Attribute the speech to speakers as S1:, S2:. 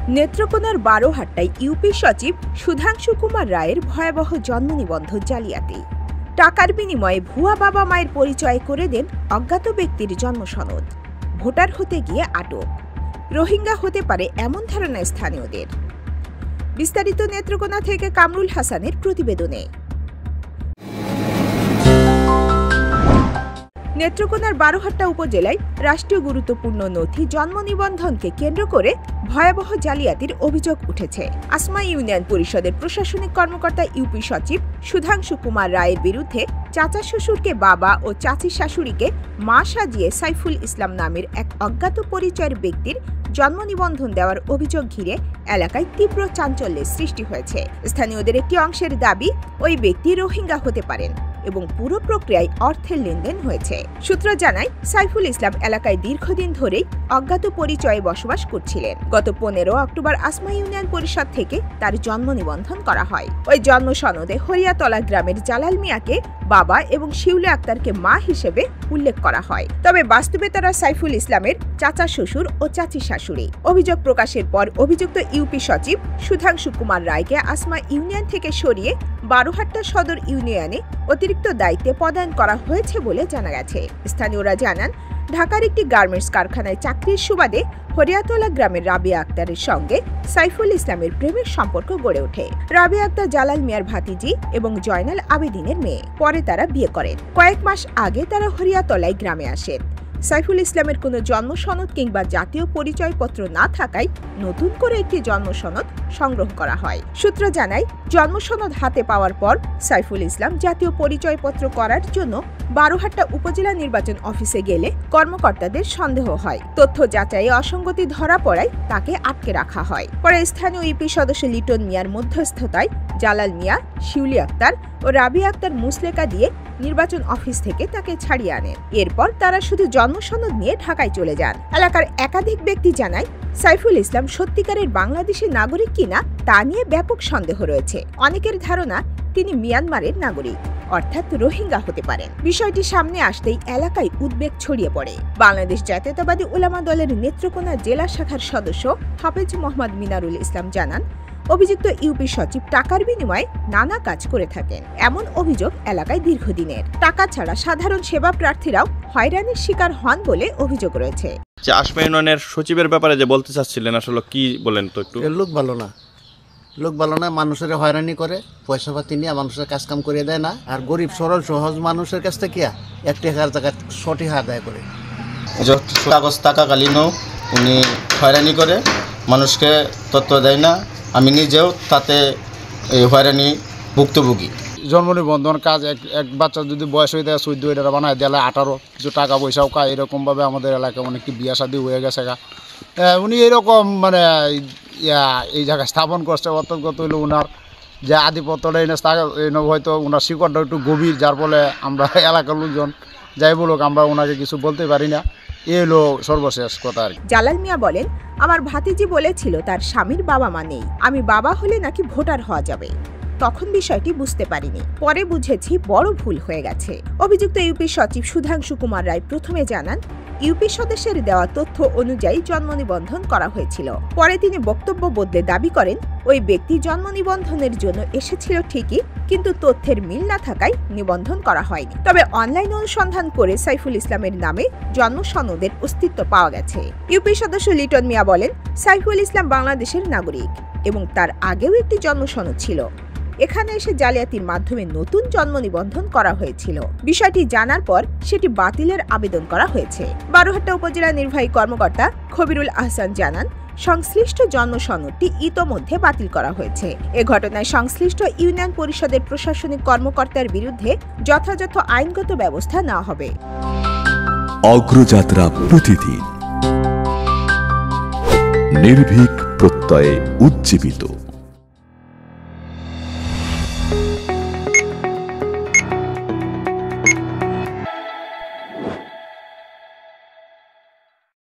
S1: নেত্রকোনার বারোহাট্টায় ইউপি সচিব সুধাংশু কুমার রায়ের ভয়াবহ জন্ম নিবন্ধন জালিয়াতি। টাকার বিনিময়ে ভুয়া বাবা মায়ের পরিচয় করে দেন অজ্ঞাত ব্যক্তির জন্ম সনদ। ভোটার হতে গিয়ে আটক। রোহিঙ্গা হতে পারে এমন ধারণা স্থানীয়দের। বিস্তারিত নেত্রকোনা থেকে কামরুল হাসানের প্রতিবেদনে। নেত্রকোনার বারোহাট্টা উপজেলায় রাষ্ট্রীয় গুরুত্বপূর্ণ নথি জন্ম নিবন্ধনকে কেন্দ্র করে ভয়াবহ জালিয়াতির অভিযোগ উঠেছে। আসমা ইউনিয়ন পরিষদের প্রশাসনিক কর্মকর্তা ইউপি সচিব সুধাংশু কুমার রায়ের বিরুদ্ধে চাচা শ্বশুরকে বাবা ও চাচি শাশুড়িকে মা সাজিয়ে সাইফুল ইসলাম নামের এক অজ্ঞাত পরিচয়ের ব্যক্তির জন্ম নিবন্ধন দেওয়ার অভিযোগ ঘিরে এলাকায় তীব্র চাঞ্চল্যের সৃষ্টি হয়েছে। স্থানীয়দের একটি অংশের দাবি, ওই ব্যক্তি রোহিঙ্গা হতে পারেন এবং পুরো প্রক্রিয়ায় অর্থের লেনদেন হয়েছে। সূত্র জানায়, সাইফুল ইসলাম এলাকায় দীর্ঘদিন ধরেই অজ্ঞাত পরিচয়ে বসবাস করছিলেন। গত 15 অক্টোবর আসমা ইউনিয়ন পরিষদ থেকে তার জন্ম নিবন্ধন করা হয়। ওই জন্ম সনদে হরিয়াতলা গ্রামের জালাল মিয়াকে বাবা এবং শিউলি আক্তারকে মা হিসেবে উল্লেখ করা হয়। তবে বাস্তবে তারা সাইফুল ইসলামের চাচা শ্বশুর ও চাচি শাশুড়ি। অভিযোগ প্রকাশের পর অভিযুক্ত ইউপি সচিব সুধাংশু কুমার রায়কে আসমা ইউনিয়ন থেকে সরিয়ে বারোহাট্টা সদর ইউনিয়নে অতিরিক্ত দায়িত্বে পদায়ন করা হয়েছে বলে জানা গেছে। স্থানীয়রা জানান, ঢাকার একটি গার্মেন্টস কারখানায় চাকরির সুবাদে হরিয়াতলা গ্রামের রাবিয়া আক্তারের সঙ্গে সাইফুল ইসলামের প্রেমের সম্পর্ক গড়ে ওঠে। রাবিয়া আক্তার জালাল মিয়ার ভাতিজি এবং জয়নাল আবেদিনের মেয়ে। পরে তারা বিয়ে করেন। কয়েক মাস আগে তারা হরিয়াতলায় গ্রামে আসেন। সাইফুল ইসলামের কোনো জন্ম সনদ কিংবা জাতীয় পরিচয়পত্র না থাকায় নতুন করে একটি জন্ম সনদ সংগ্রহ করা হয়। সূত্র জানায়, জন্ম সনদ হাতে পাওয়ার পর সাইফুল ইসলাম জাতীয় পরিচয়পত্র করার জন্য বারোহাট্টা উপজেলা নির্বাচন অফিসে গেলে কর্মকর্তাদের সন্দেহ হয়। তথ্য যাচাইয়ে অসঙ্গতি ধরা পড়ায় তাকে আটকে রাখা হয়। পরে স্থানীয় ইউপি সদস্য লিটন মিয়ার মধ্যস্থতায় জালাল মিয়া, শিউলি আক্তার ও রাবিয়া আক্তার মুসলেকা দিয়ে নির্বাচন অফিস থেকে তাকে ছাড়িয়ে আনেন। এরপর তারা শুধু জন্ম সনদ নিয়ে ঢাকায় চলে যান। এলাকার একাধিক ব্যক্তি জানায়, সাইফুল ইসলাম সত্যিকারের বাংলাদেশের নাগরিক কিনা তা নিয়ে ব্যাপক সন্দেহ রয়েছে। অনেকের ধারণা তিনি মিয়ানমারের নাগরিক, অর্থাৎ রোহিঙ্গা হতে পারেন। বিষয়টি সামনে আসতেই এলাকায় উদ্বেগ ছড়িয়ে পড়ে। বাংলাদেশ জাতীয়তাবাদী উলামা দলের নেত্রকোনা জেলা শাখার সদস্য হাফেজ মোহাম্মদ মিনারুল ইসলাম জানান, অভিযুক্ত ইউপি সচিব টাকার বিনিময়ে নানা কাজ করে থাকেন। এমন অভিযোগ এলাকায় দীর্ঘদিনের। টাকা ছাড়া সাধারণ সেবা প্রার্থীরাও হয়রানির শিকার হন বলে অভিযোগ রয়েছে।
S2: আসমা ইউনিয়নের সচিবের ব্যাপারে যে বলতে চাচ্ছিলেন, আসলে কি বলেন তো একটু?
S3: লোক ভালো না, মানুষের হয়রানি করে, পয়সা পাতি নিয়ে মানুষের কাজ কাম করিয়ে দেয় না। আর গরিব সরল সহজ মানুষের কাছ থেকে 1 টাকার জায়গায় 100 টাকা আদায় করে।
S4: কাগজ থাকাকালীনও উনি হয়রানি করে, মানুষকে তথ্য দেয় না। আমি নিজেও তাতে এই হয়রানি ভুক্তভোগী।
S5: জন্ম নিবন্ধন কাজ এক বাচ্চা যদি বয়স হয়ে যায় 14, এটা বানায় দিলে 18, কিছু টাকা পয়সাও খায়। এরকমভাবে আমাদের এলাকায় অনেকটি বিয়া শাদী হয়ে গেছে। উনি এরকম মানে এই জায়গায় স্থাপন করছে। অন্তর্গত হইল ওনার যে আধিপত্যটা এনে হয়তো ওনার শিকড়টা একটু গভীর, যার ফলে আমরা এলাকার লোকজন যাই বলুক আমরা ওনাকে কিছু বলতে পারি না। এই হলো সর্বশেষ কথা আর কি।
S1: জালাল মিয়া বলেন, আমার ভাতিজি বলেছিল তার স্বামীর বাবা মা নেই, আমি বাবা হলে নাকি ভোটার হওয়া যাবে। তখন বিষয়টি বুঝতে পারিনি, পরে বুঝেছি বড় ভুল হয়ে গেছে। অভিযুক্ত ইউপি সচিব সুধাংশু কুমার রায় প্রথমে জানান, ইউপি সদস্যের দেওয়া তথ্য অনুযায়ী জন্ম নিবন্ধন করা হয়েছিল। পরে তিনি বক্তব্য বদলে দাবি করেন, ওই ব্যক্তি জন্ম নিবন্ধনের জন্য এসেছিল ঠিকই, কিন্তু তথ্যের মিল না থাকায় নিবন্ধন করা হয়নি। তবে অনলাইন অনুসন্ধান করে সাইফুল ইসলামের নামে জন্ম সনদের অস্তিত্ব পাওয়া গেছে। ইউপি সদস্য লিটন মিয়া বলেন, সাইফুল ইসলাম বাংলাদেশের নাগরিক এবং তার আগেও একটি জন্ম সনদ ছিল। এখানে এসে জালিয়াতির মাধ্যমে নতুন জন্ম নিবন্ধন করা হয়েছিল। বিষয়টি জানার পর সেটি বাতিলের আবেদন করা হয়েছে। বারোহাট্টা উপজেলা নির্বাহী কর্মকর্তা খবিরুল আহসান জানান, সংশ্লিষ্ট জন্ম সনদটি ইতোমধ্যে বাতিল করা হয়েছে। এ ঘটনায় সংশ্লিষ্ট ইউনিয়ন পরিষদের প্রশাসনিক কর্মকর্তার বিরুদ্ধে যথাযথ আইনগত ব্যবস্থা নেওয়া হবে।
S6: অগ্রযাত্রা প্রতিদিন নির্ভীক প্রত্যয়ে উজ্জীবিত।